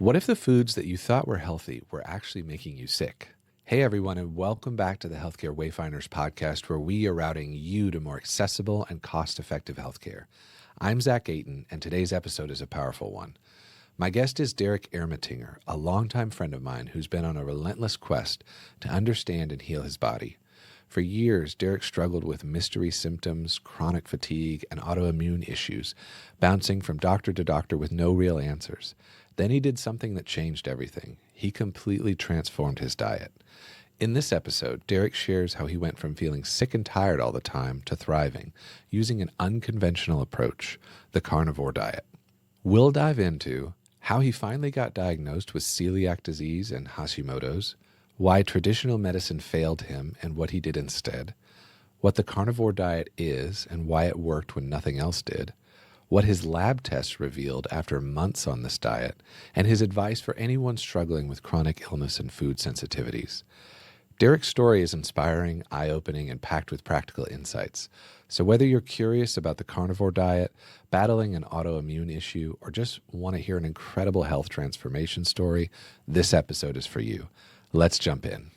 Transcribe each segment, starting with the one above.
What if the foods that you thought were healthy were actually making you sick? Hey everyone, and welcome back to the Healthcare Wayfinders podcast, where we are routing you to more accessible and cost-effective healthcare. I'm Zach Ayton, and today's episode is a powerful one. My guest is Derek Ermatinger, a longtime friend of mine who's been on a relentless quest to understand and heal his body. For years, Derek struggled with mystery symptoms, chronic fatigue, and autoimmune issues, bouncing from doctor to doctor with no real answers. Then he did something that changed everything. He completely transformed his diet. In this episode, Derek shares how he went from feeling sick and tired all the time to thriving, using an unconventional approach, the Carnivore Diet. We'll dive into how he finally got diagnosed with celiac disease and Hashimoto's, why traditional medicine failed him and what he did instead, what the Carnivore Diet is and why it worked when nothing else did, what his lab tests revealed after months on this diet, and his advice for anyone struggling with chronic illness and food sensitivities. Derek's story is inspiring, eye-opening, and packed with practical insights. So whether you're curious about the carnivore diet, battling an autoimmune issue, or just want to hear an incredible health transformation story, this episode is for you. Let's jump in.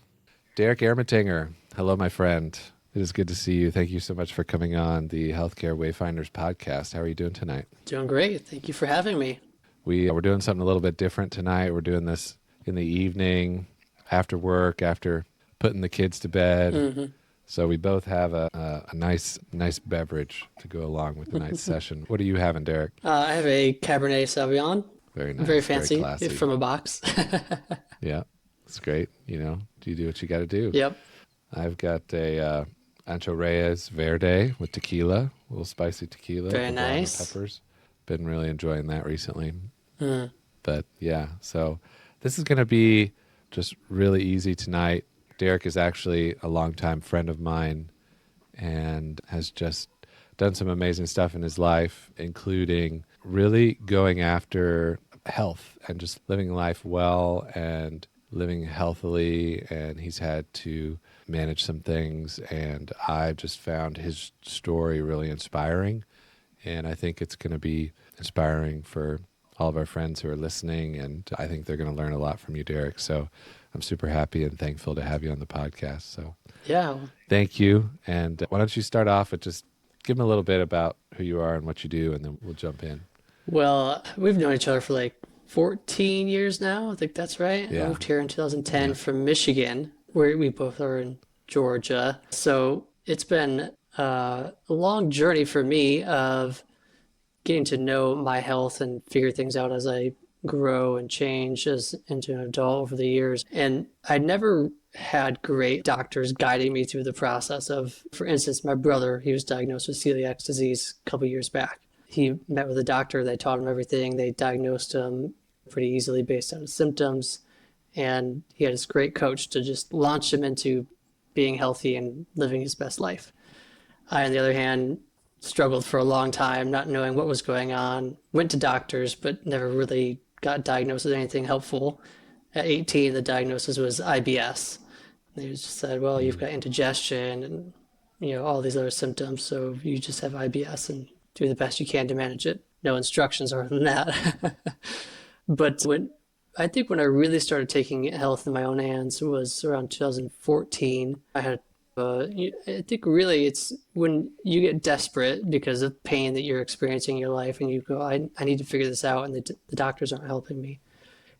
Derek Ermatinger, hello, my friend. It is good to see you. Thank you so much for coming on the Healthcare Wayfinders podcast. How are you doing tonight? Doing great. Thank you for having me. We're doing something a little bit different tonight. We're doing this in the evening, after work, after putting the kids to bed. Mm-hmm. So we both have a nice beverage to go along with the night's session. What are you having, Derek? I have a Cabernet Sauvignon. Very nice. Very fancy, very from a box. Yeah, it's great. You do what you got to do. Yep. I've got a Ancho Reyes Verde with tequila, a little spicy tequila. Very nice. Peppers. Been really enjoying that recently. But yeah, so this is going to be just really easy tonight. Derek is actually a longtime friend of mine and has just done some amazing stuff in his life, including really going after health and just living life well and living healthily. And he's had to manage some things, and I've just found his story really inspiring, and I think it's going to be inspiring for all of our friends who are listening, and I think they're going to learn a lot from you, Derek. So I'm super happy and thankful to have you on the podcast. So yeah, thank you. And why don't you start off with just give them a little bit about who you are and what you do, and then we'll jump in. Well, we've known each other for like 14 years now. I think that's right. Yeah. I moved here in 2010 from Michigan, where we both are in Georgia. So it's been a long journey for me of getting to know my health and figure things out as I grow and change as into an adult over the years. And I never had great doctors guiding me through the process of, for instance, my brother, he was diagnosed with celiac disease a couple years back. He met with a doctor, they taught him everything, they diagnosed him pretty easily based on his symptoms. And he had this great coach to just launch him into being healthy and living his best life. I, on the other hand, struggled for a long time, not knowing what was going on, went to doctors, but never really got diagnosed with anything helpful. At 18, the diagnosis was IBS. They just said, well, you've got indigestion and all these other symptoms, so you just have IBS and do the best you can to manage it. No instructions other than that. But when I really started taking health in my own hands was around 2014. I had, I think really it's when you get desperate because of pain that you're experiencing in your life and you go, I need to figure this out, and the doctors aren't helping me.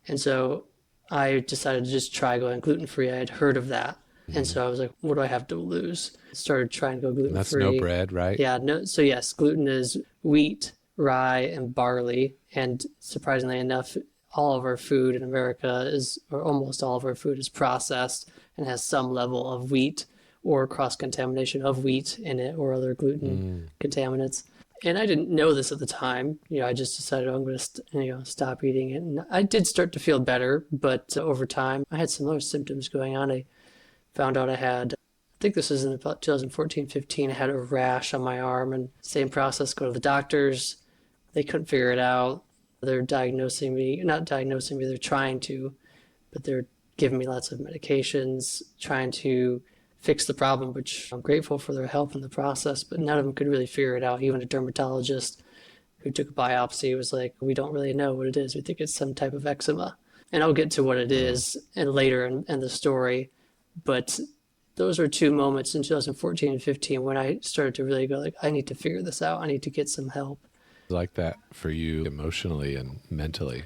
And so I decided to just try going gluten-free. I had heard of that. And so I was like, what do I have to lose? Started trying to go gluten-free. That's no bread, right? Yeah. No. So yes, gluten is wheat, rye, and barley. And surprisingly enough, all of our food in America or almost all of our food is processed and has some level of wheat or cross-contamination of wheat in it or other gluten contaminants. And I didn't know this at the time. I just decided I'm going to stop eating it. And I did start to feel better, but over time I had some other symptoms going on. I found out I think this was in about 2014, 15, I had a rash on my arm, and same process, go to the doctors. They couldn't figure it out. They're not diagnosing me, they're trying to, but they're giving me lots of medications, trying to fix the problem, which I'm grateful for their help in the process, but none of them could really figure it out. Even a dermatologist who took a biopsy was like, we don't really know what it is. We think it's some type of eczema. And I'll get to what it is and later in the story. But those were two moments in 2014 and 15 when I started to really go like, I need to figure this out. I need to get some help. Like that for you emotionally and mentally?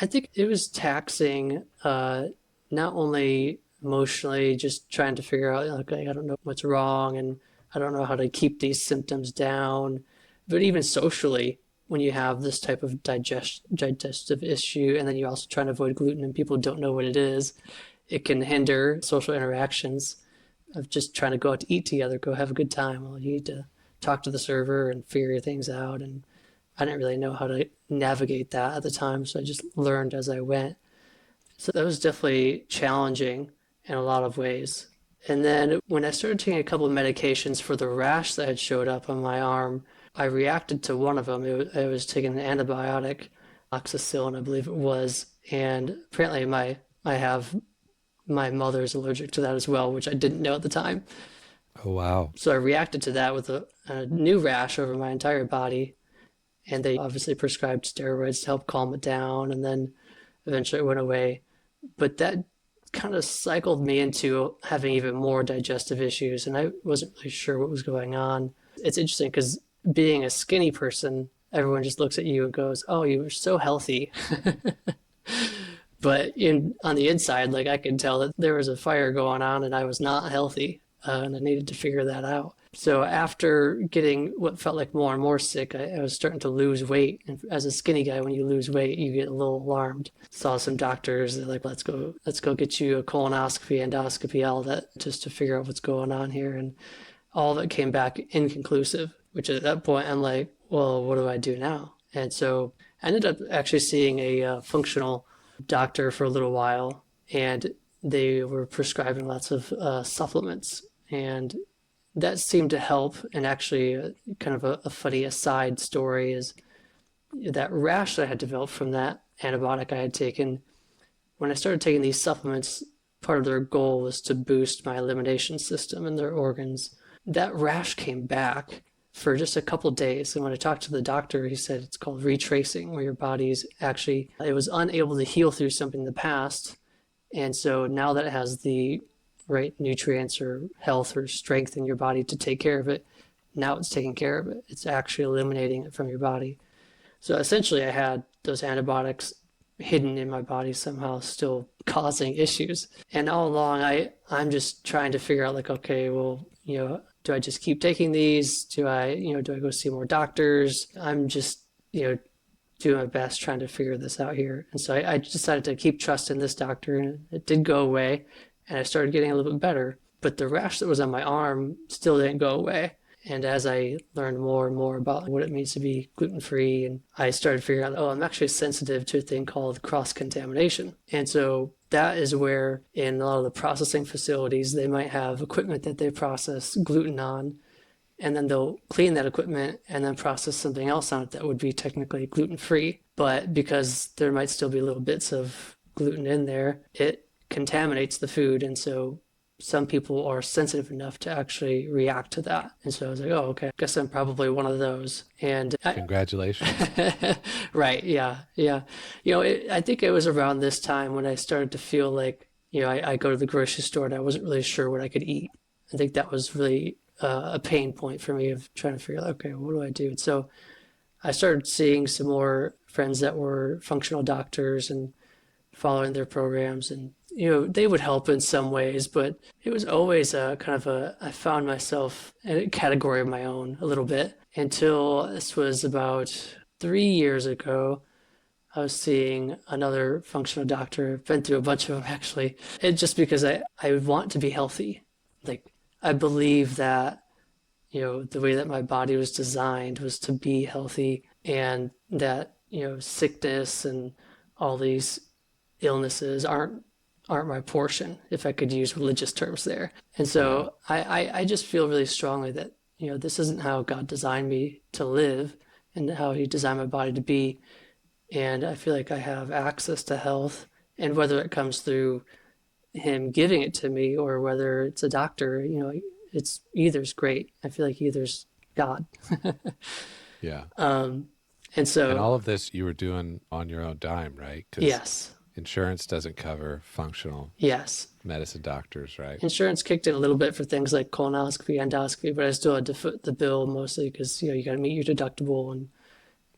I think it was taxing, not only emotionally, just trying to figure out, okay, I don't know what's wrong and I don't know how to keep these symptoms down, but even socially, when you have this type of digestive issue and then you're also trying to avoid gluten and people don't know what it is, it can hinder social interactions of just trying to go out to eat together, go have a good time. Well, you need to talk to the server and figure things out. And I didn't really know how to navigate that at the time, so I just learned as I went. So that was definitely challenging in a lot of ways. And then when I started taking a couple of medications for the rash that had showed up on my arm, I reacted to one of them. I was taking an antibiotic, oxacillin, I believe it was, and apparently my mother's allergic to that as well, which I didn't know at the time. Oh, wow. So I reacted to that with a new rash over my entire body. And they obviously prescribed steroids to help calm it down. And then eventually it went away. But that kind of cycled me into having even more digestive issues. And I wasn't really sure what was going on. It's interesting because being a skinny person, everyone just looks at you and goes, oh, you were so healthy. But on the inside, like I could tell that there was a fire going on and I was not healthy. And I needed to figure that out. So after getting what felt like more and more sick, I was starting to lose weight. And as a skinny guy, when you lose weight, you get a little alarmed. Saw some doctors. They're like, let's go get you a colonoscopy, endoscopy, all that, just to figure out what's going on here. And all of it came back inconclusive, which at that point, I'm like, well, what do I do now? And so I ended up actually seeing a functional doctor for a little while, and they were prescribing lots of supplements. And that seemed to help. And actually, kind of a funny aside story is that rash that I had developed from that antibiotic I had taken. When I started taking these supplements, part of their goal was to boost my elimination system and their organs. That rash came back for just a couple of days. And when I talked to the doctor, he said it's called retracing, where your body's actually, it was unable to heal through something in the past. And so now that it has the right nutrients or health or strength in your body to take care of it, now it's taking care of it. It's actually eliminating it from your body. So essentially I had those antibiotics hidden in my body somehow, still causing issues. And all along I'm just trying to figure out like, okay, well, do I just keep taking these? Do I go see more doctors? I'm just, doing my best trying to figure this out here. And so I decided to keep trusting this doctor, and it did go away. And I started getting a little bit better, but the rash that was on my arm still didn't go away. And as I learned more and more about what it means to be gluten-free, and I started figuring out, I'm actually sensitive to a thing called cross-contamination. And so that is where in a lot of the processing facilities, they might have equipment that they process gluten on, and then they'll clean that equipment and then process something else on it that would be technically gluten-free. But because there might still be little bits of gluten in there, it contaminates the food. And so some people are sensitive enough to actually react to that. And so I was like, oh, okay, I guess I'm probably one of those. And Congratulations. Right. Yeah. Yeah. I think it was around this time when I started to feel like, I go to the grocery store and I wasn't really sure what I could eat. I think that was really a pain point for me of trying to figure out, okay, what do I do? And so I started seeing some more friends that were functional doctors and following their programs, and they would help in some ways, but it was always I found myself in a category of my own a little bit until this was about 3 years ago. I was seeing another functional doctor. I've been through a bunch of them actually. It's just because I want to be healthy. Like I believe that, the way that my body was designed was to be healthy, and that, sickness and all these illnesses aren't my portion, if I could use religious terms there. And so I just feel really strongly that, this isn't how God designed me to live and how he designed my body to be. And I feel like I have access to health, and whether it comes through him giving it to me or whether it's a doctor, either's great. I feel like either's God. Yeah. And And so, all of this you were doing on your own dime, right? Because yes, insurance doesn't cover functional yes. medicine doctors, right? Insurance kicked in a little bit for things like colonoscopy, endoscopy, but I still had to foot the bill mostly because, you got to meet your deductible. And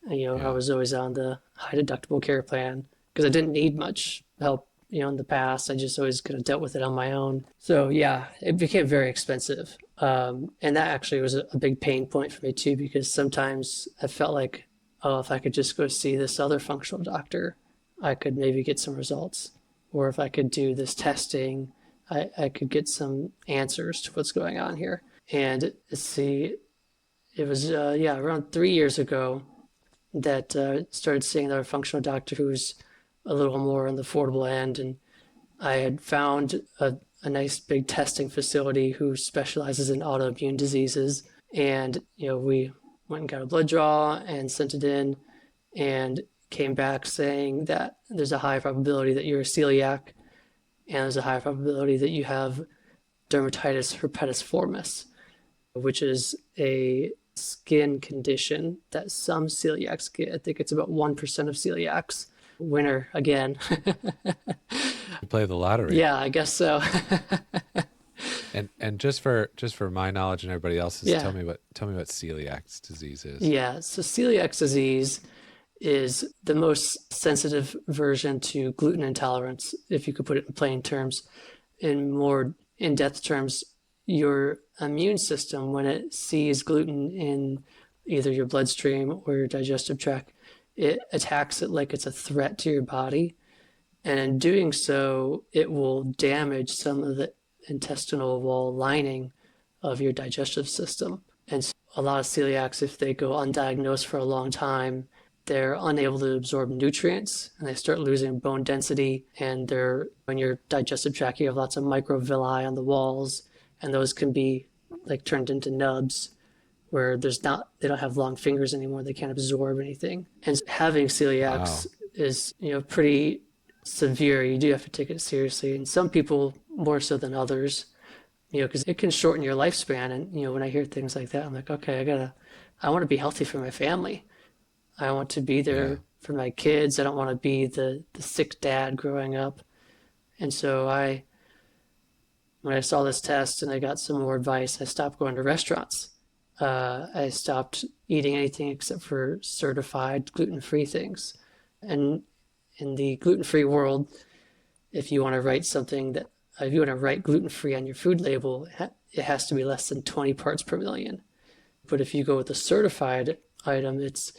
I Yeah. was always on the high deductible care plan because I didn't need much help, in the past. I just always kind of dealt with it on my own. So yeah, it became very expensive. And that actually was a big pain point for me too, because sometimes I felt like, oh, if I could just go see this other functional doctor, I could maybe get some results. Or if I could do this testing, I could get some answers to what's going on here. And see, it was, around 3 years ago that started seeing another functional doctor who was a little more on the affordable end. And I had found a nice big testing facility who specializes in autoimmune diseases. And, we went and got a blood draw and sent it in and came back saying that there's a high probability that you're a celiac and there's a high probability that you have dermatitis herpetiformis, which is a skin condition that some celiacs get. I think it's about 1% of celiacs. Winner again. You play the lottery. Yeah, I guess so. And just for my knowledge and everybody else's, Yeah. tell me what celiac disease is. Yeah, so celiac disease is the most sensitive version to gluten intolerance, if you could put it in plain terms. In more in-depth terms, your immune system, when it sees gluten in either your bloodstream or your digestive tract, it attacks it like it's a threat to your body. And in doing so, it will damage some of the intestinal wall lining of your digestive system. And so a lot of celiacs, if they go undiagnosed for a long time, they're unable to absorb nutrients and they start losing bone density. And in your digestive tract, you have lots of microvilli on the walls, and those can be like turned into nubs where they don't have long fingers anymore. They can't absorb anything. And having celiacs is, pretty severe. You do have to take it seriously. And some people more so than others, because it can shorten your lifespan. And, when I hear things like that, I'm like, okay, I want to be healthy for my family. I want to be there for my kids. I don't want to be the sick dad growing up. And so when I saw this test and I got some more advice, I stopped going to restaurants. I stopped eating anything except for certified gluten-free things. And in the gluten-free world, if you want to write gluten-free on your food label, it has to be less than 20 parts per million. But if you go with a certified item, it's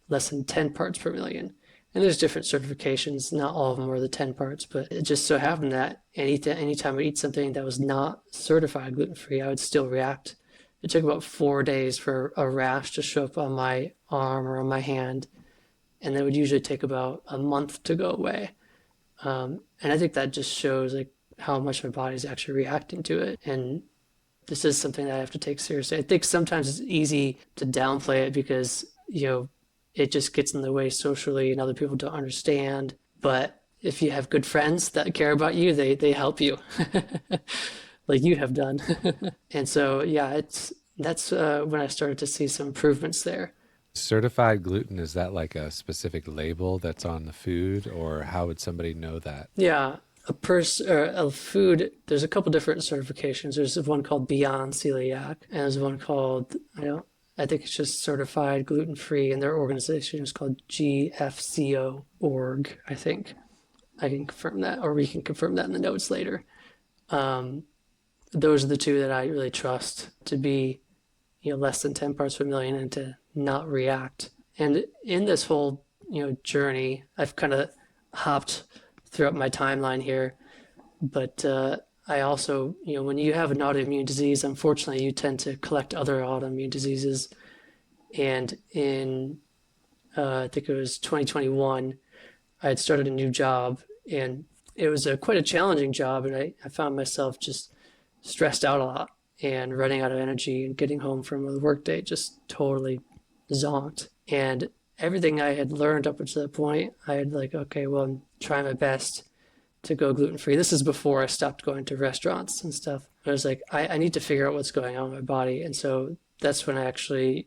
less than 10 parts per million. And there's different certifications. Not all of them are the 10 parts, but it just so happened that anytime I eat something that was not certified gluten-free, I would still react. It took about 4 days for a rash to show up on my arm or on my hand, and it would usually take about a month to go away. And I think that just shows like how much my body's actually reacting to it. And this is something that I have to take seriously. I think sometimes it's easy to downplay it because, it just gets in the way socially and other people don't understand. But if you have good friends that care about you, they help you like you have done. And so, yeah, that's when I started to see some improvements there. Certified gluten, is that like a specific label that's on the food, or how would somebody know that? Yeah, a food, there's a couple different certifications. There's one called Beyond Celiac, and there's one called, I think it's just certified gluten-free, and their organization is called GFCO.org, I think. I can confirm that, or we can confirm that in the notes later. Those are the two that I really trust to be, less than 10 parts per million and to not react. And in this whole, journey, I've kind of hopped throughout my timeline here, but I also, when you have an autoimmune disease, unfortunately, you tend to collect other autoimmune diseases. And in, I think it was 2021, I had started a new job, and it was quite a challenging job. And I found myself just stressed out a lot and running out of energy, and getting home from a workday just totally zonked. And everything I had learned up until that point, I had like, okay, well, I'm trying my best to go gluten-free. This is before I stopped going to restaurants and stuff. I was like, I need to figure out what's going on with my body. And so that's when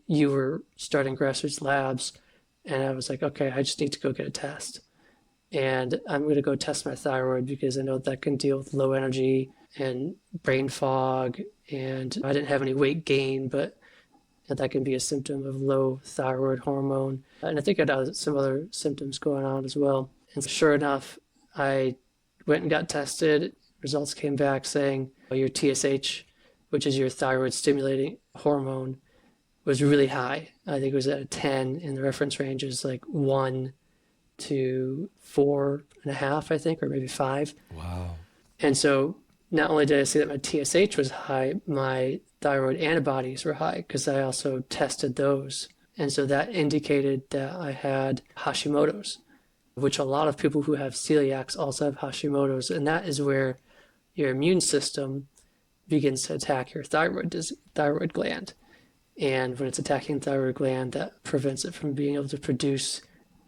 you were starting Grassroots Labs, And I was like, okay, I just need to go get a test. And I'm going to go test my thyroid because I know that can deal with low energy and brain fog. And I didn't have any weight gain, but that can be a symptom of low thyroid hormone. And I think I had some other symptoms going on as well. And sure enough, I went and got tested. Results came back saying your TSH, which is your thyroid stimulating hormone, was really high. I think it was at a 10, and the reference range is like 1 to 4.5, I think, or maybe 5. Wow. And so not only did I see that my TSH was high, my thyroid antibodies were high because I also tested those. And so that indicated that I had Hashimoto's, which a lot of people who have celiacs also have Hashimoto's. And that is where your immune system begins to attack your thyroid gland. And when it's attacking the thyroid gland, that prevents it from being able to produce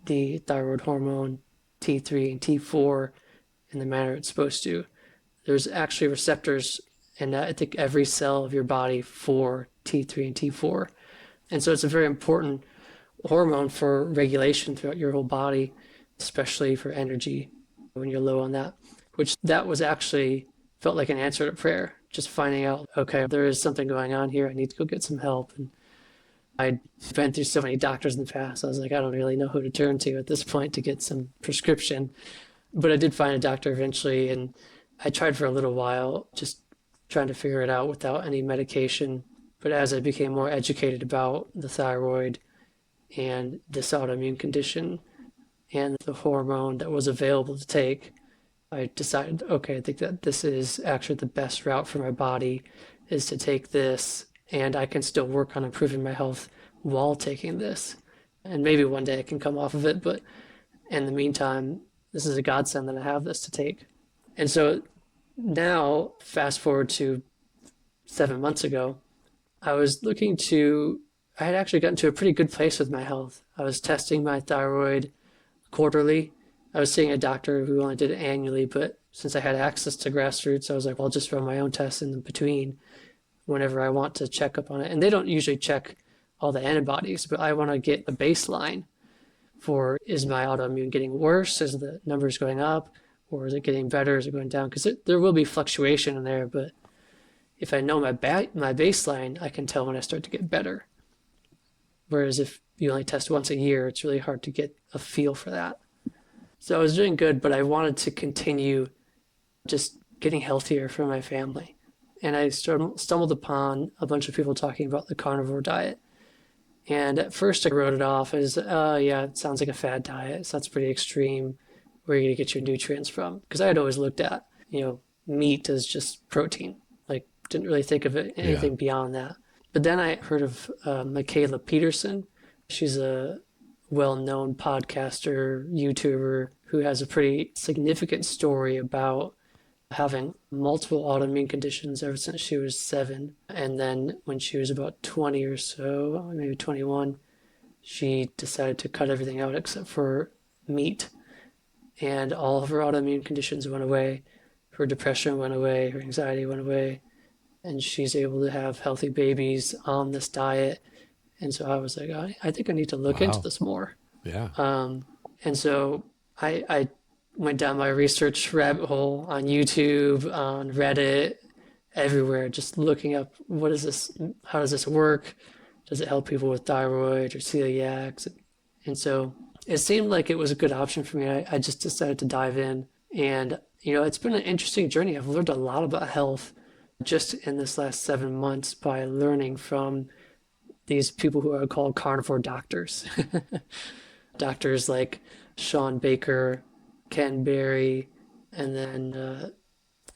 the thyroid hormone T3 and T4 in the manner it's supposed to. There's actually receptors in I think every cell of your body for T3 and T4. And so it's a very important hormone for regulation throughout your whole body, especially for energy when you're low on that, which that was actually felt like an answer to prayer. Just finding out, okay, there is something going on here. I need to go get some help. And I'd been through so many doctors in the past. I was like, I don't really know who to turn to at this point to get some prescription. But I did find a doctor eventually, and I tried for a little while, just trying to figure it out without any medication. But as I became more educated about the thyroid and this autoimmune condition and the hormone that was available to take, I decided, okay, I think that this is actually the best route for my body is to take this, and I can still work on improving my health while taking this. And maybe one day I can come off of it, but in the meantime, this is a godsend that I have this to take. And so now, fast forward to 7 months ago, I had actually gotten to a pretty good place with my health. I was testing my thyroid quarterly. I was seeing a doctor who only did it annually, but since I had access to Grassroots, I was like, well, I'll just run my own tests in between whenever I want to check up on it. And they don't usually check all the antibodies, but I want to get a baseline for, is my autoimmune getting worse? Is the numbers going up? Or is it getting better? Is it going down? Because there will be fluctuation in there, but if I know my baseline, I can tell when I start to get better. Whereas if you only test once a year, it's really hard to get a feel for that. So I was doing good, but I wanted to continue just getting healthier for my family. And I stumbled upon a bunch of people talking about the carnivore diet. And at first I wrote it off as, yeah, it sounds like a fad diet. So that's pretty extreme. Where are you going to get your nutrients from? Because I had always looked at, meat as just protein. Like, didn't really think of it anything beyond that. But then I heard of Mikhaila Peterson. She's a well-known podcaster, YouTuber, who has a pretty significant story about having multiple autoimmune conditions ever since she was 7. And then when she was about 20 or so, maybe 21, she decided to cut everything out except for meat. And all of her autoimmune conditions went away. Her depression went away. Her anxiety went away. And she's able to have healthy babies on this diet. And so I was like, I think I need to look into this more. Yeah. And so I went down my research rabbit hole on YouTube, on Reddit, everywhere, just looking up, what is this? How does this work? Does it help people with thyroid or celiacs? And so it seemed like it was a good option for me. I just decided to dive in. And, it's been an interesting journey. I've learned a lot about health just in this last 7 months by learning from these people who are called carnivore doctors. Doctors like Sean Baker, Ken Berry, and then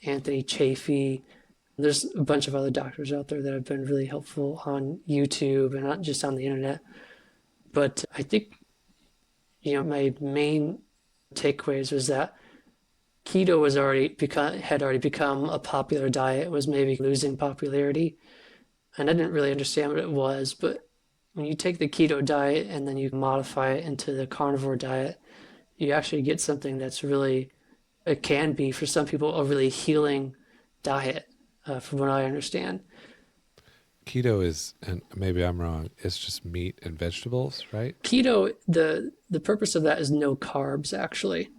Anthony Chafee. There's a bunch of other doctors out there that have been really helpful on YouTube and not just on the internet. But I think, my main takeaways was that keto had already become a popular diet. It was maybe losing popularity. And I didn't really understand what it was, but when you take the keto diet and then you modify it into the carnivore diet, you actually get something that's really, it can be for some people, a really healing diet, from what I understand. keto is, and maybe I'm wrong, it's just meat and vegetables, right? Keto, the purpose of that is no carbs, actually.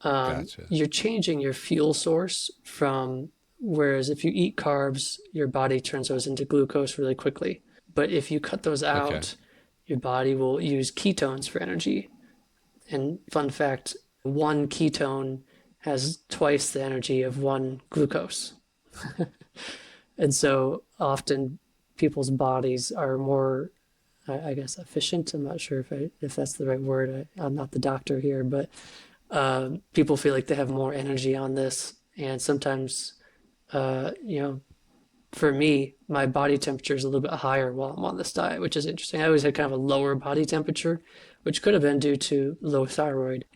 Gotcha. You're changing your fuel source from, whereas if you eat carbs, your body turns those into glucose really quickly. But if you cut those Okay. out, your body will use ketones for energy. And fun fact, one ketone has twice the energy of one glucose. And so often people's bodies are more, I guess, efficient. I'm not sure if that's the right word. I'm not the doctor here, but people feel like they have more energy on this. And sometimes, for me, my body temperature is a little bit higher while I'm on this diet, which is interesting. I always had kind of a lower body temperature, which could have been due to low thyroid.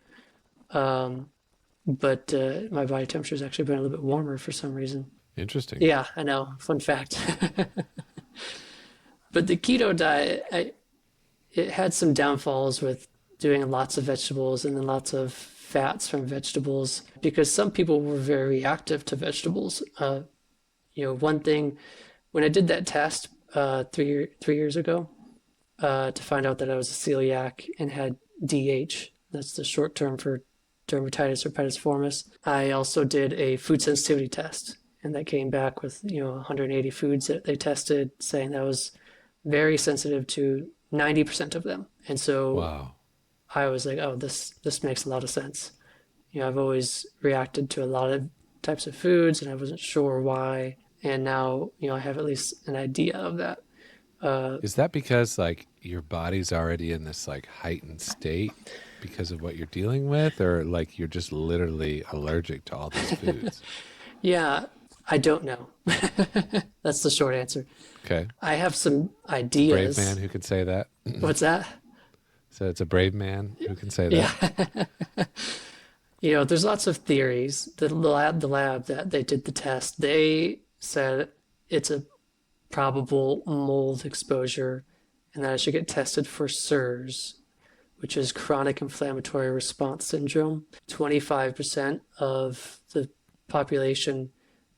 But my body temperature has actually been a little bit warmer for some reason. Interesting. Yeah, I know. Fun fact. But the keto diet, it had some downfalls with doing lots of vegetables and then lots of fats from vegetables because some people were very reactive to vegetables. One thing, when I did that test 3 years ago to find out that I was a celiac and had DH, that's the short term for dermatitis herpetiformis, I also did a food sensitivity test. And that came back with 180 foods that they tested, saying that I was very sensitive to 90% of them. And so Wow. I was like, oh, this makes a lot of sense. I've always reacted to a lot of types of foods, and I wasn't sure why. And now I have at least an idea of that. Is that because like your body's already in this like heightened state because of what you're dealing with, or like you're just literally allergic to all these foods? Yeah, I don't know. That's the short answer. Okay. I have some Brave ideas. man who could say that. What's that? So it's a brave man who can say that. Yeah. There's lots of theories. The lab that they did the test, they said it's a probable mold exposure and that I should get tested for CIRS, which is chronic inflammatory response syndrome. 25% of the population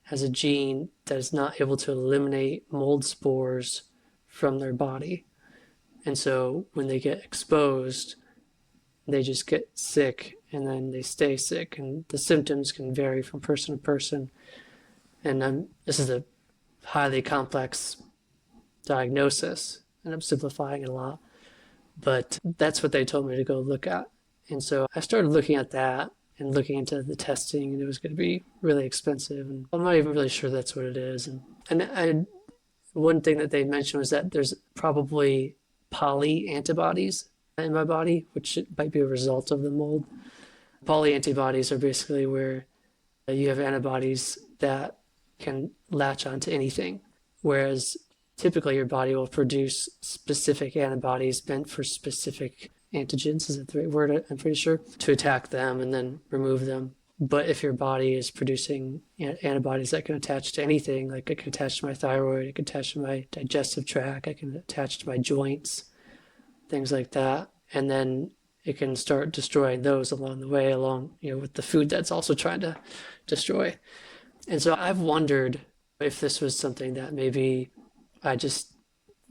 has a gene that is not able to eliminate mold spores from their body. And so when they get exposed, they just get sick and then they stay sick. And the symptoms can vary from person to person. And this is a highly complex diagnosis, and I'm simplifying it a lot. But that's what they told me to go look at. And so I started looking at that and looking into the testing, and it was going to be really expensive. And I'm not even really sure that's what it is. And one thing that they mentioned was that there's probably poly antibodies in my body, which might be a result of the mold. Poly antibodies are basically where you have antibodies that can latch onto anything, whereas typically your body will produce specific antibodies meant for specific antigens, is that the right word? I'm pretty sure, to attack them and then remove them. But if your body is producing antibodies that can attach to anything, like it can attach to my thyroid, it can attach to my digestive tract, it can attach to my joints, things like that, and then it can start destroying those along the way, with the food that's also trying to destroy. And so I've wondered if this was something that maybe I just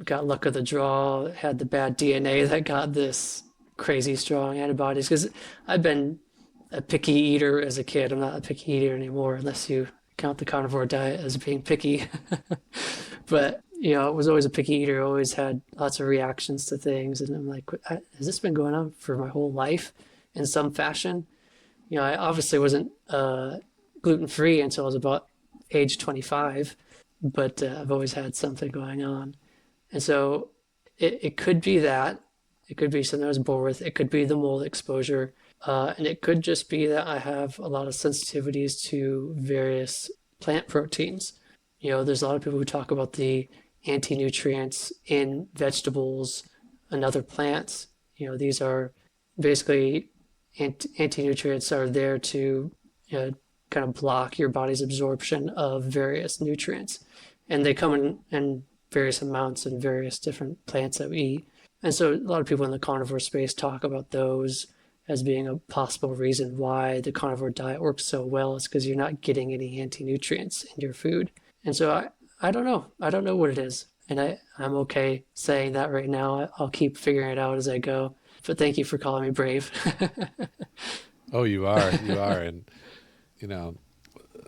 got luck of the draw, had the bad DNA that got this crazy strong antibodies. Because I've been a picky eater as a kid. I'm not a picky eater anymore, unless you count the carnivore diet as being picky. But, I was always a picky eater, always had lots of reactions to things. And I'm like, has this been going on for my whole life in some fashion? I obviously wasn't gluten-free until I was about age 25, but I've always had something going on. And so it could be that. It could be something I was born with. It could be the mold exposure. And it could just be that I have a lot of sensitivities to various plant proteins. There's a lot of people who talk about the anti-nutrients in vegetables and other plants. These are basically anti-nutrients are there to kind of block your body's absorption of various nutrients. And they come in various amounts in various different plants that we eat. And so a lot of people in the carnivore space talk about those as being a possible reason why the carnivore diet works so well. It's because you're not getting any anti-nutrients in your food. And so I don't know. I don't know what it is. And I'm okay saying that right now. I'll keep figuring it out as I go. But thank you for calling me brave. Oh, you are. And, you know,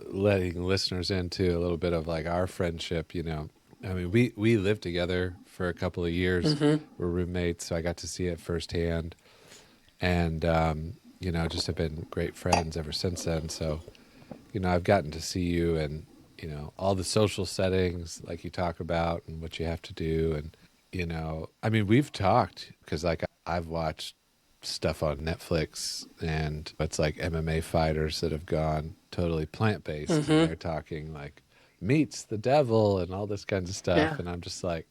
letting listeners into a little bit of like our friendship, I mean, we lived together for a couple of years. Hmm. We're roommates, so I got to see it firsthand. And, just have been great friends ever since then. So, I've gotten to see you and, all the social settings like you talk about and what you have to do. And, I mean, we've talked because like I've watched stuff on Netflix and it's like MMA fighters that have gone totally plant-based and Hmm. they're talking like meat's the devil and all this kinds of stuff. Yeah. And I'm just like,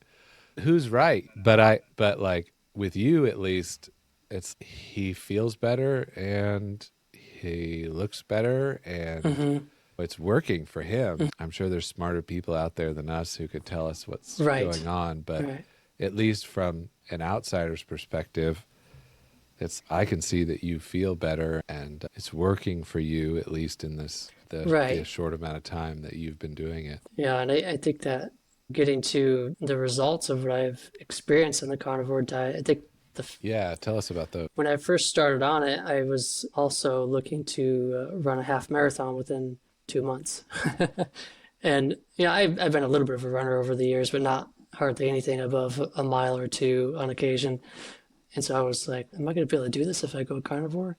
who's right? But like with you, at least it's, he feels better and he looks better and Hmm. it's working for him. I'm sure there's smarter people out there than us who could tell us what's Right. going on, but Right. at least from an outsider's perspective, I can see that you feel better and it's working for you, at least in the Right. short amount of time that you've been doing it. Yeah. And I think that getting to the results of what I've experienced in the carnivore diet, I think Yeah, tell us about those. when I first started on it, I was also looking to run a half marathon within 2 months. And, I've been a little bit of a runner over the years, but not hardly anything above a mile or two on occasion. And so I was like, am I going to be able to do this if I go carnivore?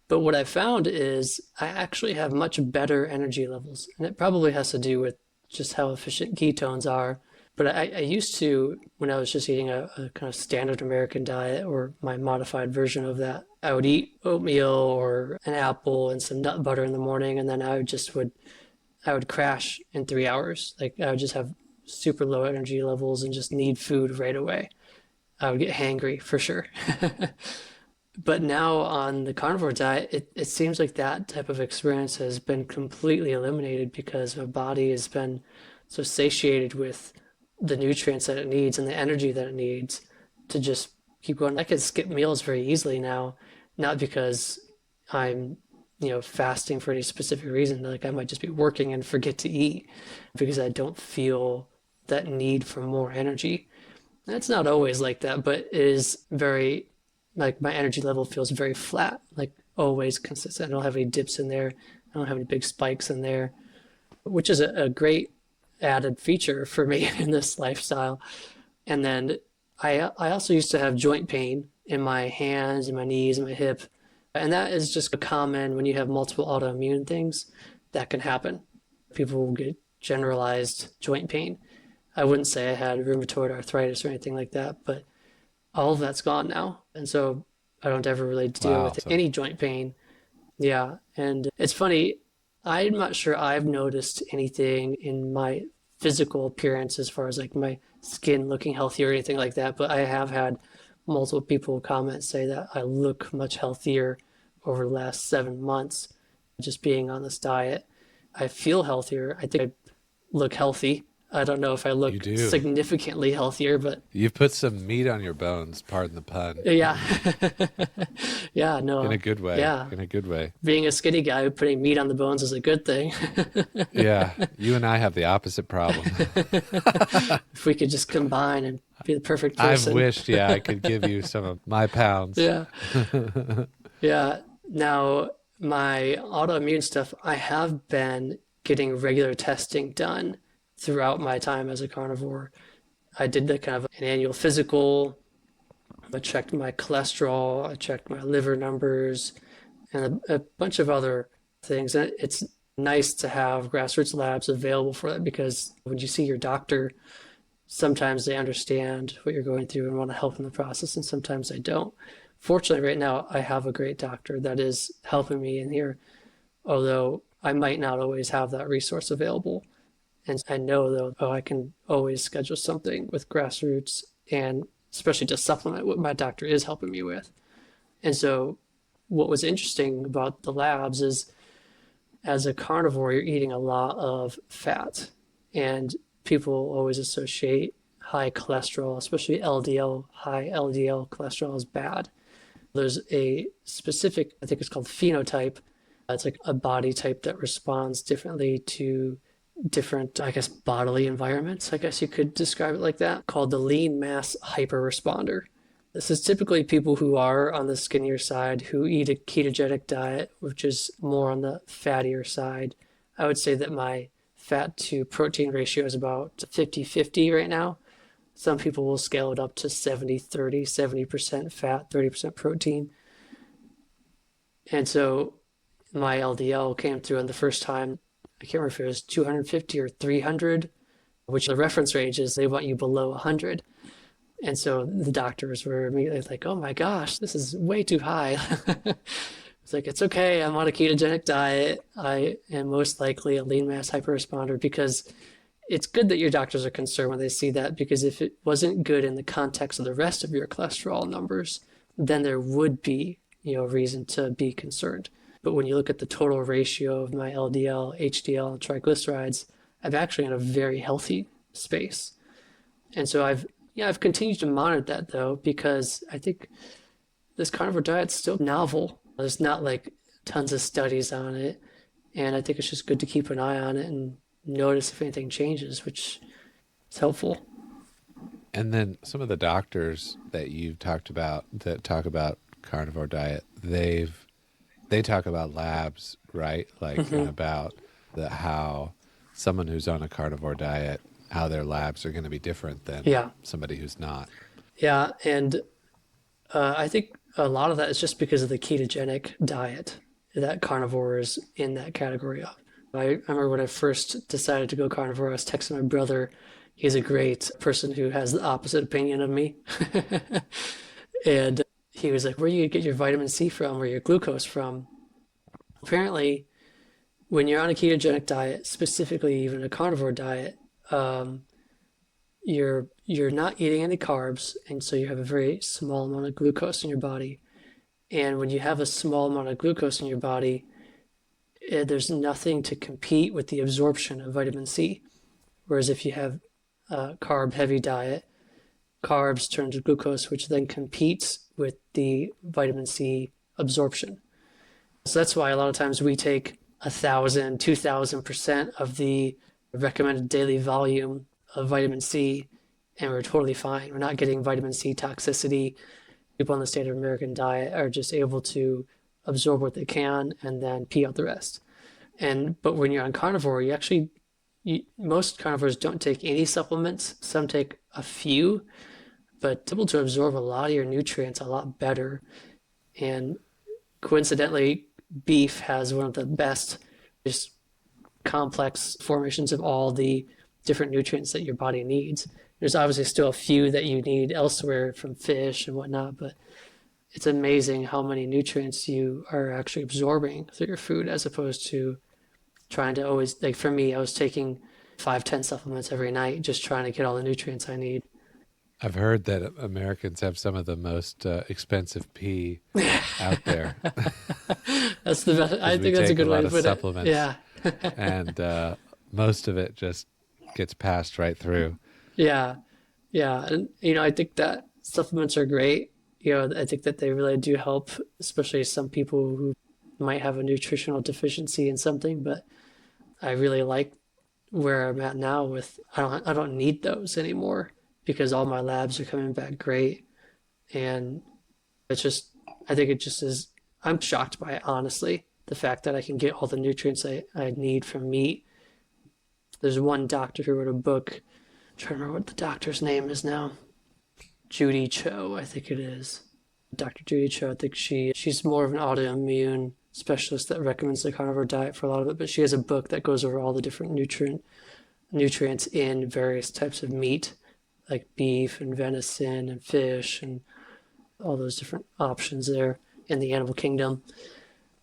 But what I found is I actually have much better energy levels. And it probably has to do with just how efficient ketones are. But I used to, when I was just eating a kind of standard American diet or my modified version of that, I would eat oatmeal or an apple and some nut butter in the morning. And then I would crash in 3 hours. Like I would just have super low energy levels and just need food right away. I would get hangry for sure. But now on the carnivore diet, it seems like that type of experience has been completely eliminated because my body has been so satiated with the nutrients that it needs and the energy that it needs to just keep going. I can skip meals very easily now, not because I'm, fasting for any specific reason. Like I might just be working and forget to eat because I don't feel that need for more energy. It's not always like that, but it is very, like my energy level feels very flat, like always consistent. I don't have any dips in there. I don't have any big spikes in there, which is a great added feature for me in this lifestyle. And then I also used to have joint pain in my hands and my knees and my hip. And that is just common when you have multiple autoimmune things that can happen. People will get generalized joint pain. I wouldn't say I had rheumatoid arthritis or anything like that, but all of that's gone now. And so I don't ever really deal Wow. with So any joint pain. Yeah. And it's funny, I'm not sure I've noticed anything in my physical appearance as far as like my skin looking healthy or anything like that, but I have had multiple people comment say that I look much healthier over the last 7 months just being on this diet. I feel healthier. I think I look healthy. I don't know if I you look do. significantly healthier, but You've put some meat on your bones, pardon the pun. yeah. Yeah, In a no. good way. Yeah. In a good way. Being a skinny guy, putting meat on the bones is a good thing. Yeah. You and I have the opposite problem. If we could just combine and be the perfect I've person. wished, yeah, I could give you some of my pounds. Yeah. Yeah. Now, my autoimmune stuff, I have been getting regular testing done throughout my time as a carnivore. I did the kind of an annual physical. I checked my cholesterol, I checked my liver numbers, and a bunch of other things. And it's nice to have grassroots labs available for that because when you see your doctor, sometimes they understand what you're going through and want to help in the process, and sometimes they don't. Fortunately, right now, I have a great doctor that is helping me in here, although I might not always have that resource available. And I know, though, I can always schedule something with Grassroots and especially to supplement what my doctor is helping me with. And so, what was interesting about the labs is as a carnivore, you're eating a lot of fat. And people always associate high cholesterol, especially LDL, high LDL cholesterol is bad. There's a specific, I think it's called phenotype. It's like a body type that responds differently to different, I guess, bodily environments, I guess you could describe it like that, called the lean mass hyperresponder. This is typically people who are on the skinnier side who eat a ketogenic diet, which is more on the fattier side. I would say that my fat to protein ratio is about 50-50 right now. Some people will scale it up to 70-30, 70% fat, 30% protein. And so my LDL came through on the first time, I can't remember if it was 250 or 300, which the reference range is they want you below 100. And so the doctors were immediately like, oh my gosh, this is way too high. It's like, it's okay, I'm on a ketogenic diet. I am most likely a lean mass hyperresponder, because it's good that your doctors are concerned when they see that, because if it wasn't good in the context of the rest of your cholesterol numbers, then there would be, reason to be concerned. But when you look at the total ratio of my LDL, HDL, and triglycerides, I'm actually in a very healthy space. And so I've continued to monitor that, though, because I think this carnivore diet's still novel. There's not like tons of studies on it. And I think it's just good to keep an eye on it and notice if anything changes, which is helpful. And then some of the doctors that you've talked about that talk about carnivore diet, they talk about labs, right? Like about how someone who's on a carnivore diet, how their labs are going to be different than somebody who's not. Yeah, and I think a lot of that is just because of the ketogenic diet that carnivore is in that category of. I remember when I first decided to go carnivore, I was texting my brother. He's a great person who has the opposite opinion of me. And he was like, where do you get your vitamin C from or your glucose from? Apparently, when you're on a ketogenic diet, specifically even a carnivore diet, you're not eating any carbs, and so you have a very small amount of glucose in your body. And when you have a small amount of glucose in your body, there's nothing to compete with the absorption of vitamin C. Whereas if you have a carb-heavy diet, carbs turn to glucose, which then competes with the vitamin C absorption. So that's why a lot of times we take 1,000, 2,000% of the recommended daily volume of vitamin C, and we're totally fine. We're not getting vitamin C toxicity. People on the standard American diet are just able to absorb what they can and then pee out the rest. But when you're on carnivore, most carnivores don't take any supplements. Some take a few, but able to absorb a lot of your nutrients a lot better. And coincidentally, beef has one of the best just complex formations of all the different nutrients that your body needs. There's obviously still a few that you need elsewhere from fish and whatnot, but it's amazing how many nutrients you are actually absorbing through your food, as opposed to trying to always, like for me, I was taking 5-10 supplements every night, just trying to get all the nutrients I need. I've heard that Americans have some of the most expensive pee out there. That's the best. I think that's a good way to put supplements, it. Yeah. And most of it just gets passed right through. Yeah. Yeah. And, I think that supplements are great. I think that they really do help, especially some people who might have a nutritional deficiency in something, but I really like where I'm at now with, I don't need those anymore because all my labs are coming back great. And it's just, I think it just is, I'm shocked by it, honestly, the fact that I can get all the nutrients I need from meat. There's one doctor who wrote a book, I'm trying to remember what the doctor's name is now. Judy Cho, I think it is. Dr. Judy Cho, I think she's more of an autoimmune specialist that recommends the carnivore diet for a lot of it, but she has a book that goes over all the different nutrients in various types of meat, like beef and venison and fish and all those different options there in the animal kingdom.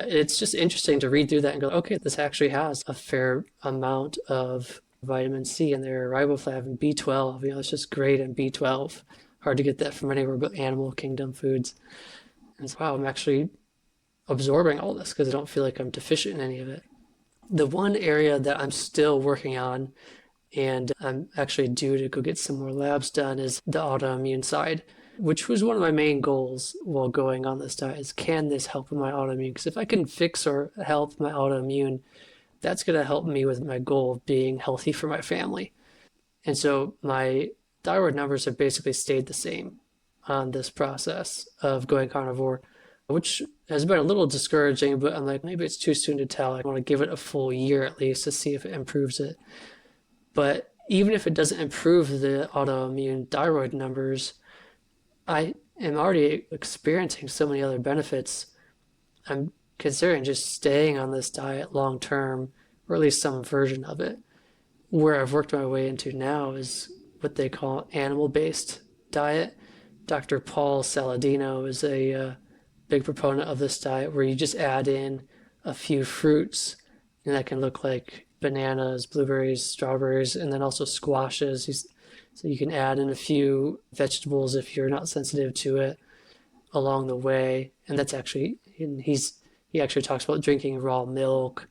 It's just interesting to read through that and go, okay, this actually has a fair amount of vitamin C in there, riboflavin, B12, it's just great in B12. Hard to get that from anywhere but animal kingdom foods. And so, wow, I'm actually absorbing all this because I don't feel like I'm deficient in any of it. The one area that I'm still working on, and I'm actually due to go get some more labs done, is the autoimmune side, which was one of my main goals while going on this diet, is can this help with my autoimmune? Because if I can fix or help my autoimmune, that's going to help me with my goal of being healthy for my family. And so my thyroid numbers have basically stayed the same on this process of going carnivore, which has been a little discouraging, but I'm like, maybe it's too soon to tell. I want to give it a full year at least to see if it improves it. But even if it doesn't improve the autoimmune thyroid numbers, I am already experiencing so many other benefits. I'm considering just staying on this diet long term, or at least some version of it. Where I've worked my way into now is what they call animal-based diet. Dr. Paul Saladino is a big proponent of this diet where you just add in a few fruits, and that can look like bananas, blueberries, strawberries, and then also squashes. So you can add in a few vegetables if you're not sensitive to it along the way. And that's actually, he actually talks about drinking raw milk,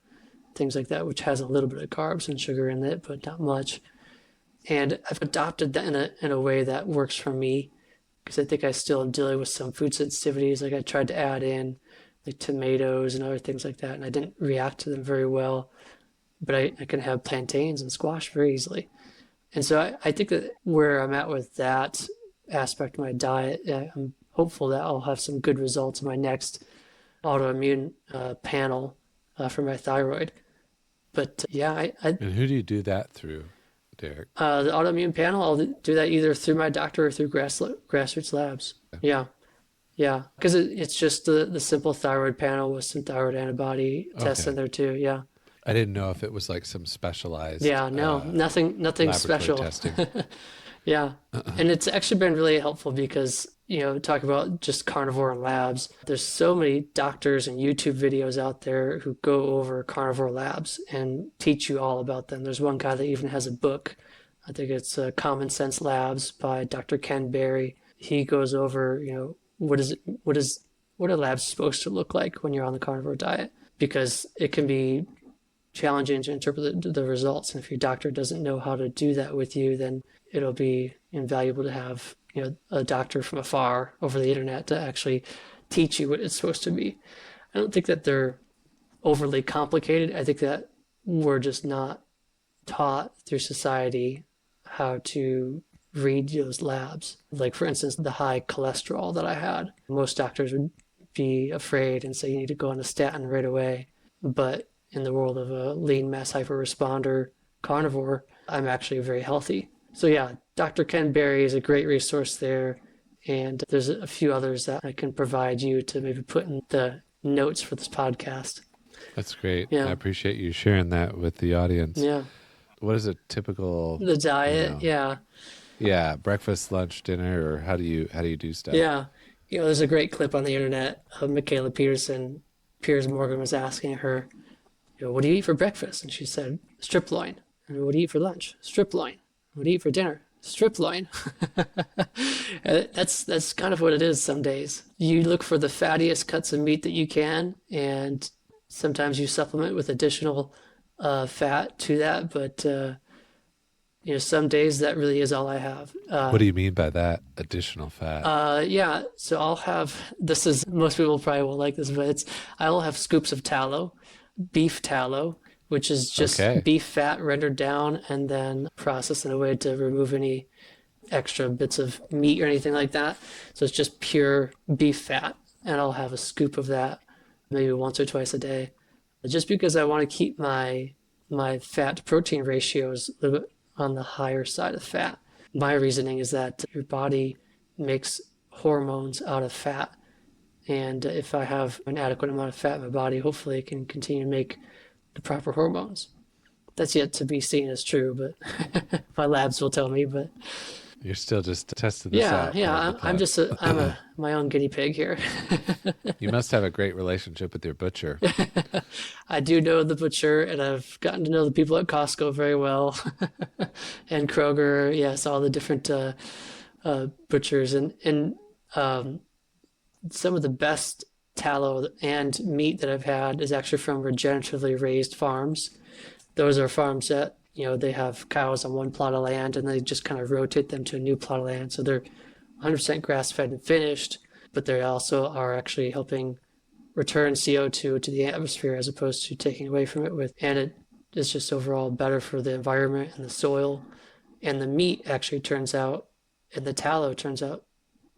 things like that, which has a little bit of carbs and sugar in it, but not much. And I've adopted that in a way that works for me, because I think I still am dealing with some food sensitivities. Like I tried to add in like tomatoes and other things like that, and I didn't react to them very well. But I can have plantains and squash very easily. And so I think that where I'm at with that aspect of my diet, I'm hopeful that I'll have some good results in my next autoimmune panel for my thyroid. But And who do you do that through, Derek? The autoimmune panel, I'll do that either through my doctor or through Grassroots Labs. Yeah. Yeah. Because it's just the simple thyroid panel with some thyroid antibody tests in there too. Yeah. I didn't know if it was like some specialized. Yeah, no, nothing special. Testing. Yeah. And it's actually been really helpful because, talk about just carnivore and labs. There's so many doctors and YouTube videos out there who go over carnivore labs and teach you all about them. There's one guy that even has a book. I think it's Common Sense Labs by Dr. Ken Berry. He goes over, what are labs supposed to look like when you're on the carnivore diet? Because it can be challenging to interpret the results. And if your doctor doesn't know how to do that with you, then it'll be invaluable to have a doctor from afar over the internet to actually teach you what it's supposed to be. I don't think that they're overly complicated. I think that we're just not taught through society how to read those labs. Like for instance, the high cholesterol that I had. Most doctors would be afraid and say you need to go on a statin right away. But in the world of a lean mass hyperresponder carnivore, I'm actually very healthy. So yeah, Dr. Ken Berry is a great resource there. And there's a few others that I can provide you to maybe put in the notes for this podcast. That's great. Yeah. I appreciate you sharing that with the audience. Yeah. What is a typical... The diet, yeah. Yeah, breakfast, lunch, dinner, or how do you do stuff? Yeah. There's a great clip on the internet of Michaela Peterson. Piers Morgan was asking her, what do you eat for breakfast? And she said, strip loin. And what do you eat for lunch? Strip loin. What do you eat for dinner? Strip loin. That's kind of what it is some days. You look for the fattiest cuts of meat that you can, and sometimes you supplement with additional fat to that. But, some days that really is all I have. What do you mean by that, additional fat? Yeah, so I'll have, most people probably won't like this, but I'll have scoops of tallow, beef tallow, which is just beef fat rendered down and then processed in a way to remove any extra bits of meat or anything like that. So it's just pure beef fat. And I'll have a scoop of that maybe once or twice a day. Just because I want to keep my fat to protein ratios a little bit on the higher side of fat. My reasoning is that your body makes hormones out of fat. And if I have an adequate amount of fat in my body, hopefully it can continue to make the proper hormones. That's yet to be seen as true, but my labs will tell me. But you're still just testing this out. Yeah. I'm my own guinea pig here. You must have a great relationship with your butcher. I do know the butcher, and I've gotten to know the people at Costco very well, and Kroger. Yes, all the different butchers, and some of the best tallow and meat that I've had is actually from regeneratively raised farms. Those are farms that, they have cows on one plot of land and they just kind of rotate them to a new plot of land. So they're 100% grass-fed and finished, but they also are actually helping return CO2 to the atmosphere as opposed to taking away from it and it is just overall better for the environment and the soil. And the meat actually turns out, and the tallow turns out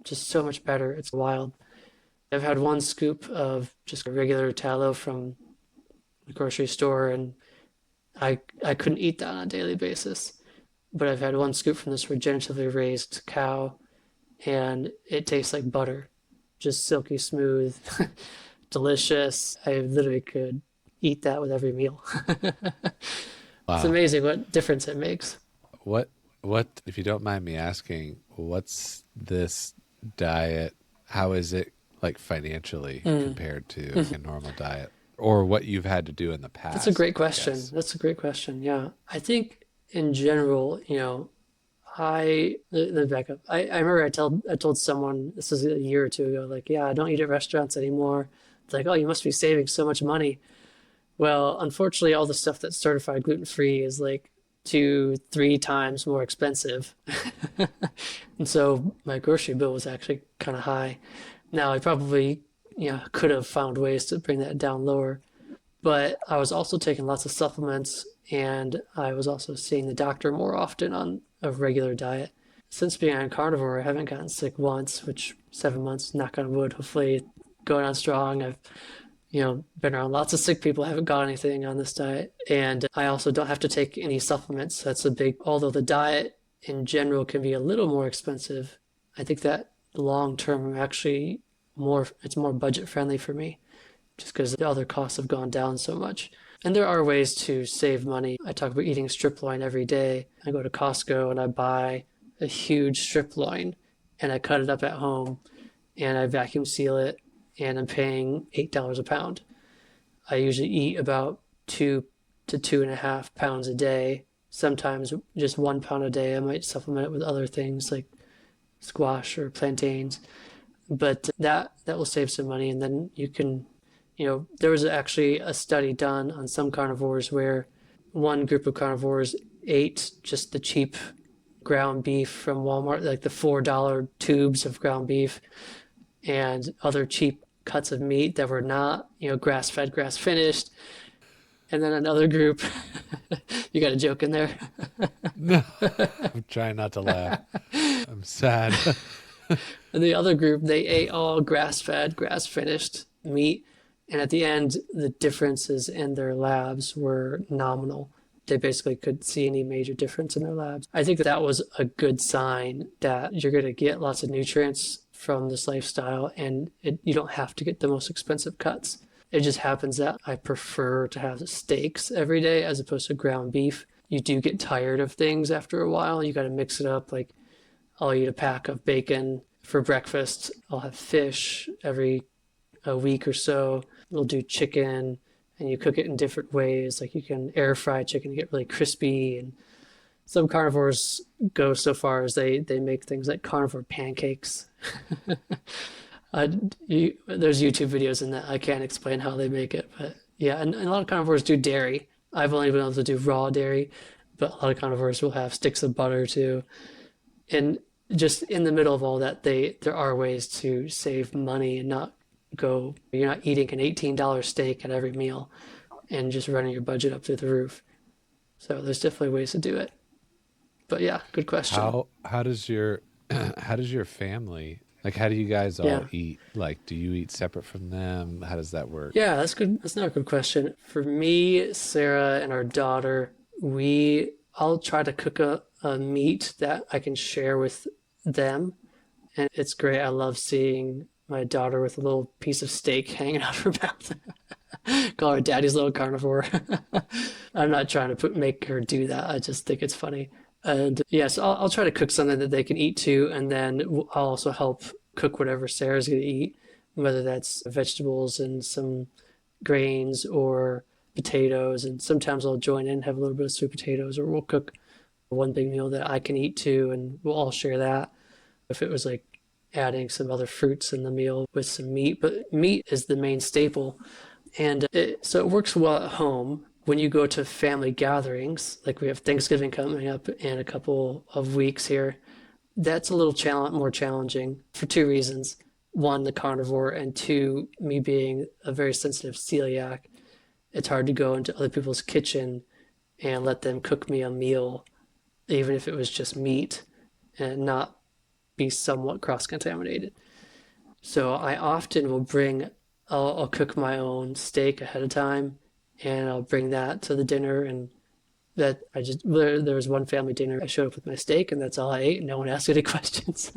just so much better. It's wild. I've had one scoop of just regular tallow from the grocery store, and I couldn't eat that on a daily basis. But I've had one scoop from this regeneratively raised cow, and it tastes like butter, just silky smooth, delicious. I literally could eat that with every meal. It's Wow. amazing what difference it makes. What, if you don't mind me asking, what's this diet? How is it like financially compared to a normal diet or what you've had to do in the past? That's a great I question. guess? That's a great question. Yeah. I think in general, let me back up. I remember I told someone, this was a year or two ago, like, yeah, I don't eat at restaurants anymore. It's like, oh, you must be saving so much money. Well, unfortunately, all the stuff that's certified gluten-free is like 2, 3 times more expensive. And so my grocery bill was actually kind of high. Now I probably, could have found ways to bring that down lower, but I was also taking lots of supplements and I was also seeing the doctor more often on a regular diet. Since being on carnivore, I haven't gotten sick once, which 7 months, knock on wood, hopefully going on strong. I've been around lots of sick people. I haven't got anything on this diet. And I also don't have to take any supplements. That's a big, although the diet in general can be a little more expensive, I think that long term actually it's more budget friendly for me just because the other costs have gone down so much. And there are ways to save money. I talk about eating strip loin every day. I go to Costco and I buy a huge strip loin and I cut it up at home and I vacuum seal it and I'm paying $8 a pound. I usually eat about 2 to 2.5 pounds a day. Sometimes just 1 pound a day. I might supplement it with other things like squash or plantains, but that will save some money. And then you can, there was actually a study done on some carnivores where one group of carnivores ate just the cheap ground beef from Walmart, like the $4 tubes of ground beef, and other cheap cuts of meat that were not, grass-fed, grass-finished. And then another group, you got a joke in there? No, I'm trying not to laugh. I'm sad. And the other group, they ate all grass-fed, grass-finished meat. And at the end, the differences in their labs were nominal. They basically couldn't see any major difference in their labs. I think that was a good sign that you're going to get lots of nutrients from this lifestyle and you don't have to get the most expensive cuts. It just happens that I prefer to have steaks every day as opposed to ground beef. You do get tired of things after a while. You got to mix it up. Like I'll eat a pack of bacon for breakfast. I'll have fish every a week or so. We'll do chicken and you cook it in different ways. Like you can air fry chicken to get really crispy. And some carnivores go so far as they make things like carnivore pancakes. There's YouTube videos in that. I can't explain how they make it, but yeah, and a lot of carnivores do dairy. I've only been able to do raw dairy, but a lot of carnivores will have sticks of butter too. And just in the middle of all that, there are ways to save money and you're not eating an $18 steak at every meal and just running your budget up through the roof. So there's definitely ways to do it. But yeah, good question. How does your family, like, how do you guys all eat? Like, do you eat separate from them? How does that work? Yeah, that's good. That's not a good question. For me, Sarah, and our daughter, I'll try to cook a meat that I can share with them. And it's great. I love seeing my daughter with a little piece of steak hanging out her mouth. Call her daddy's little carnivore. I'm not trying to make her do that. I just think it's funny. And yes, I'll try to cook something that they can eat too, and then I'll also help cook whatever Sarah's going to eat, whether that's vegetables and some grains or potatoes. And sometimes I'll join in, have a little bit of sweet potatoes, or we'll cook one big meal that I can eat too, and we'll all share that. If it was like adding some other fruits in the meal with some meat, but meat is the main staple. And so it works well at home. When you go to family gatherings, like we have Thanksgiving coming up in a couple of weeks here, that's a little more challenging for two reasons. one, the carnivore, and two, me being a very sensitive celiac, it's hard to go into other people's kitchen and let them cook me a meal, even if it was just meat, and not be somewhat cross-contaminated. So I often will I'll cook my own steak ahead of time, and I'll bring that to the dinner. And there was one family dinner, I showed up with my steak, and that's all I ate. No one asked any questions.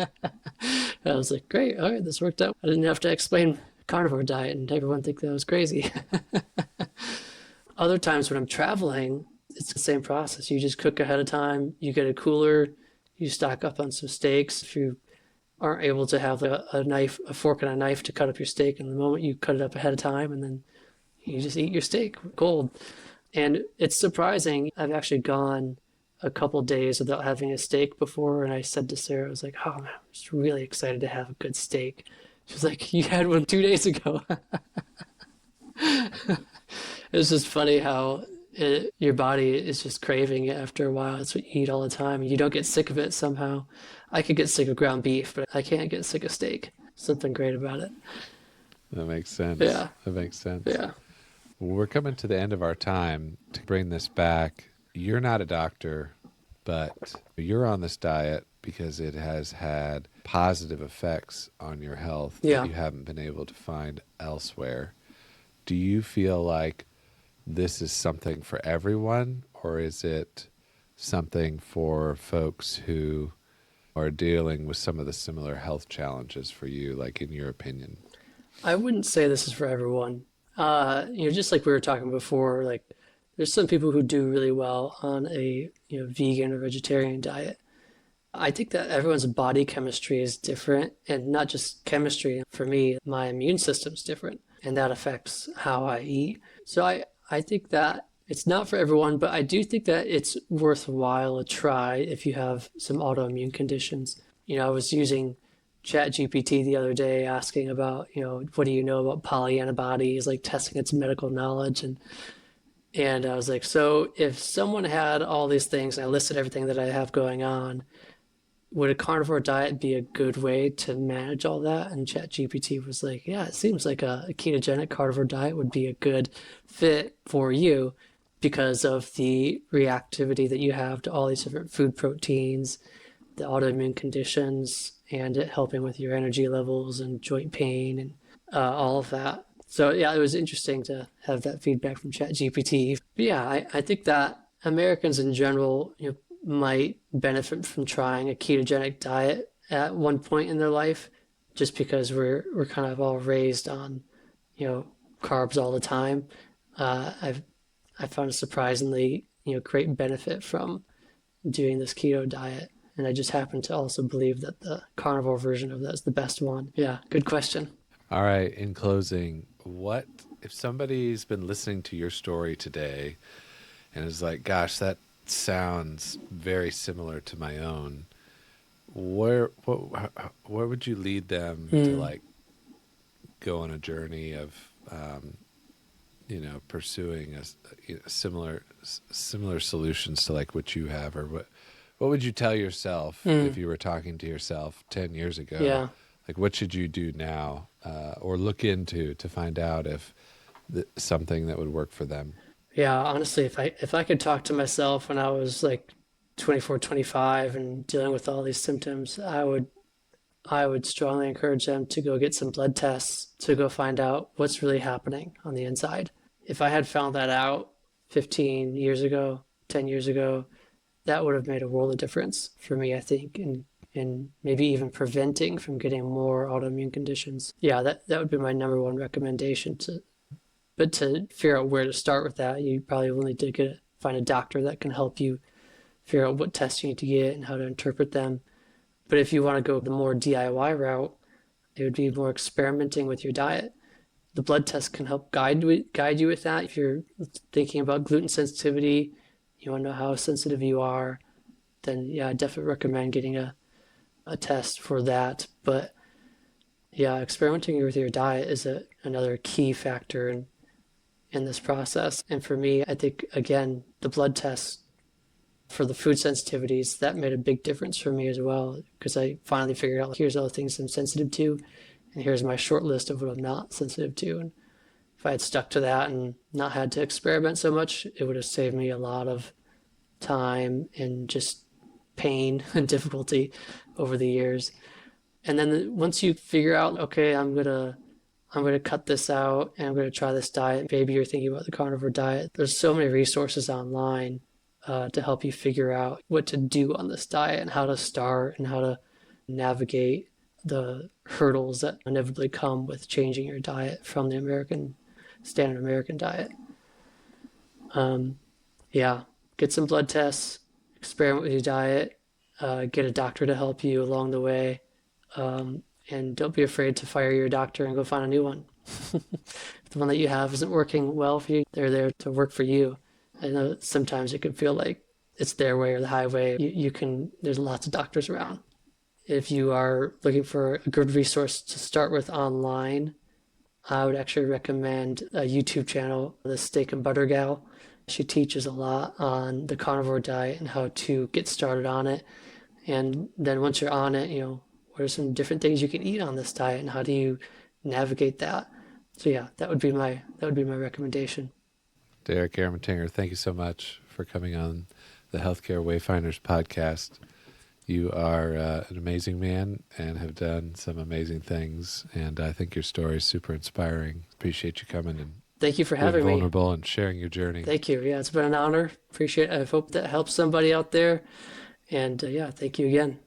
I was like, great, all right, this worked out. I didn't have to explain carnivore diet, and everyone think that was crazy. Other times when I'm traveling, it's the same process. You just cook ahead of time, you get a cooler, you stock up on some steaks. If you aren't able to have a fork and a knife to cut up your steak in the moment, you cut it up ahead of time, and then you just eat your steak cold. And it's surprising. I've actually gone a couple days without having a steak before, and I said to Sarah, I was like, oh man, I'm just really excited to have a good steak. She was like, you had one 2 days ago. It's just funny how your body is just craving it after a while. It's what you eat all the time. You don't get sick of it somehow. I could get sick of ground beef, but I can't get sick of steak. Something great about it. That makes sense. Yeah. That makes sense. Yeah. We're coming to the end of our time. To bring this back, you're not a doctor, but you're on this diet because it has had positive effects on your health that you haven't been able to find elsewhere. Do you feel like this is something for everyone, or is it something for folks who are dealing with some of the similar health challenges for you, like in your opinion? I wouldn't say this is for everyone. Just like we were talking before, like there's some people who do really well on a vegan or vegetarian diet. I think that everyone's body chemistry is different, and not just chemistry. For me, my immune system's different, and that affects how I eat. So I think that it's not for everyone, but I do think that it's worthwhile a try if you have some autoimmune conditions. I was using ChatGPT the other day asking about, what do you know about polyantibodies, like testing its medical knowledge. And I was like, so if someone had all these things and I listed everything that I have going on, would a carnivore diet be a good way to manage all that? And ChatGPT was like, yeah, it seems like a ketogenic carnivore diet would be a good fit for you because of the reactivity that you have to all these different food proteins, the autoimmune conditions, and it helping with your energy levels and joint pain and all of that. So yeah, it was interesting to have that feedback from ChatGPT. But yeah, I think that Americans in general, might benefit from trying a ketogenic diet at one point in their life, just because we're kind of all raised on, carbs all the time. I found a surprisingly, great benefit from doing this keto diet. And I just happen to also believe that the carnivore version of that is the best one. Yeah, good question. All right, in closing, what if somebody's been listening to your story today and is like, gosh, that sounds very similar to my own, where would you lead them to like go on a journey of pursuing a similar solutions to like what you have? Or what would you tell yourself if you were talking to yourself 10 years ago? Yeah. Like, what should you do now or look into to find out if something that would work for them? Yeah, honestly, if I could talk to myself when I was like 24, 25 and dealing with all these symptoms, I would strongly encourage them to go get some blood tests to go find out what's really happening on the inside. If I had found that out 15 years ago, 10 years ago, that would have made a world of difference for me, I think, and maybe even preventing from getting more autoimmune conditions. Yeah, that would be my number one recommendation. But to figure out where to start with that, you probably will need to find a doctor that can help you figure out what tests you need to get and how to interpret them. But if you want to go the more DIY route, it would be more experimenting with your diet. The blood test can help guide you with that. If you're thinking about gluten sensitivity, you want to know how sensitive you are, then yeah, I definitely recommend getting a test for that. But yeah, experimenting with your diet is another key factor in this process. And for me, I think, again, the blood tests for the food sensitivities, that made a big difference for me as well, because I finally figured out, here's all the things I'm sensitive to, and here's my short list of what I'm not sensitive to. And if I had stuck to that and not had to experiment so much, it would have saved me a lot of time and just pain and difficulty over the years. And then once you figure out, okay, I'm gonna cut this out and I'm gonna try this diet. Maybe you're thinking about the carnivore diet. There's so many resources online to help you figure out what to do on this diet and how to start and how to navigate the hurdles that inevitably come with changing your diet from the standard American diet. Yeah, get some blood tests, experiment with your diet, get a doctor to help you along the way, and don't be afraid to fire your doctor and go find a new one. If the one that you have isn't working well for you, they're there to work for you. I know sometimes it can feel like it's their way or the highway. There's lots of doctors around. If you are looking for a good resource to start with online, I would actually recommend a YouTube channel, The Steak and Butter Gal. She teaches a lot on the carnivore diet and how to get started on it. And then once you're on it, what are some different things you can eat on this diet and how do you navigate that? So yeah, that would be my recommendation. Derek Ermatinger, thank you so much for coming on the Healthcare Wayfinders podcast. You are an amazing man and have done some amazing things, and I think your story is super inspiring. Appreciate you coming and thank you for having me. Vulnerable and sharing your journey. Thank you. Yeah, it's been an honor. Appreciate it. I hope that helps somebody out there. And yeah, thank you again.